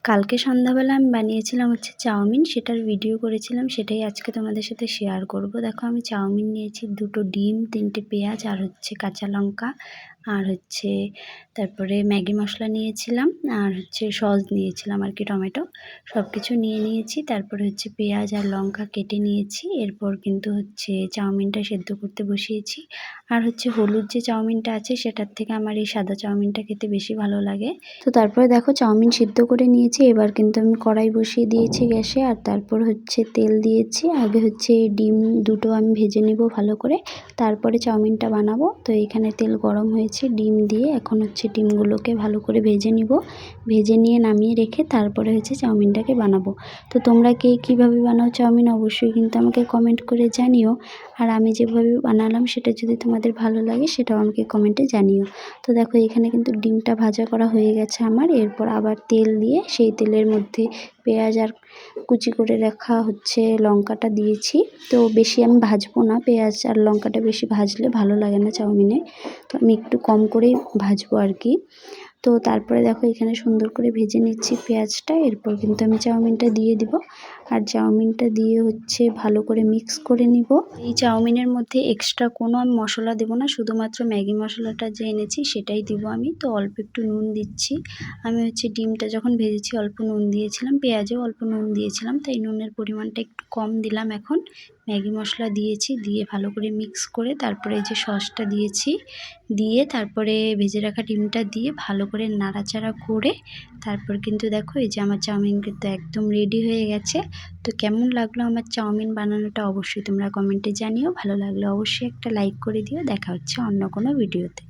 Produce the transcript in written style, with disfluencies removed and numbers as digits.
কালকে সন্ধ্যাবেলা আমি বানিয়েছিলাম হচ্ছে চাউমিন, সেটার ভিডিও করেছিলাম, সেটাই আজকে তোমাদের সাথে শেয়ার করব। দেখো আমি চাউমিন নিয়েছি, 2টো ডিম, 3টে পেঁয়াজ আর হচ্ছে কাঁচা লঙ্কা, আর হচ্ছে তারপরে ম্যাগি মশলা নিয়েছিলাম, আর হচ্ছে সস নিয়েছিলাম আর কি, টমেটো, সব কিছু নিয়ে নিয়েছি। তারপরে হচ্ছে পেঁয়াজ আর লঙ্কা কেটে নিয়েছি। এরপর কিন্তু হচ্ছে চাউমিনটা সেদ্ধ করতে বসিয়েছি। আর হচ্ছে হলুদ যে চাউমিনটা আছে সেটার থেকে আমার এই সাদা চাউমিনটা খেতে বেশি ভালো লাগে। তো তারপরে দেখো চাউমিন সিদ্ধ করে নিয়েছি। এবার কিন্তু আমি কড়াই বসিয়ে দিয়েছি গ্যাসে, আর তারপর হচ্ছে তেল দিয়েছি। আগে হচ্ছে ডিম 2টো আমি ভেজে নেব ভালো করে, তারপরে চাউমিনটা বানাবো। তো এখানে তেল গরম হয়েছে, ডিম দিয়ে এখন হচ্ছে ডিমগুলোকে ভালো করে ভেজে নিব। ভেজে নিয়ে নামিয়ে রেখে তারপরে হচ্ছে চাউমিনটাকে বানাবো। তো তোমরা কে কীভাবে বানাও চাউমিন অবশ্যই কিন্তু আমাকে কমেন্ট করে জানিও। আর আমি যেভাবে বানালাম সেটা যদি তোমাদের ভালো লাগে সেটাও আমাকে কমেন্টে জানিও। তো দেখো এখানে কিন্তু ডিমটা ভাজা করা হয়ে গেছে আমার। এরপর আবার তেল দিয়ে সেই তেলের মধ্যে পেঁয়াজ আর কুচি করে রাখা হচ্ছে লঙ্কাটা দিয়েছি। তো বেশি আমি ভাজবো না, পেঁয়াজ আর লঙ্কাটা বেশি ভাজলে ভালো লাগে না চাউমিনে, তো আমি একটু কম করেই ভাজবো আর কি। তো তারপরে দেখো এখানে সুন্দর করে ভেজে নিচ্ছি পেঁয়াজটা। এরপর কিন্তু আমি চাউমিনটা দিয়ে দিব, আর চাউমিনটা দিয়ে হচ্ছে ভালো করে মিক্স করে নিব। এই চাউমিনের মধ্যে এক্সট্রা কোনো আমি মশলা দেবো না, শুধুমাত্র ম্যাগি মশলাটা যে এনেছি সেটাই দিব আমি। তো অল্প একটু নুন দিচ্ছি। আমি হচ্ছে ডিমটা যখন ভেজেছি অল্প নুন দিয়েছিলাম, পেঁয়াজেও অল্প নুন দিয়েছিলাম, তাই নুনের পরিমাণটা একটু কম দিলাম। এখন ম্যাগি মশলা দিয়েছি, দিয়ে ভালো করে মিক্স করে তারপরে এই যে সসটা দিয়েছি, দিয়ে তারপরে ভেজে রাখা ডিমটা দিয়ে ভালো করে নাড়াচাড়া করে তারপর কিন্তু দেখো এই যে আমার চাউমিন কিন্তু একদম রেডি হয়ে গেছে। তো কেমন লাগলো আমার চাউমিন বানানোটা অবশ্যই তোমরা কমেন্টে জানিও। ভালো লাগলে অবশ্যই একটা লাইক করে দিও। দেখা হচ্ছে অন্য কোনো ভিডিওতে।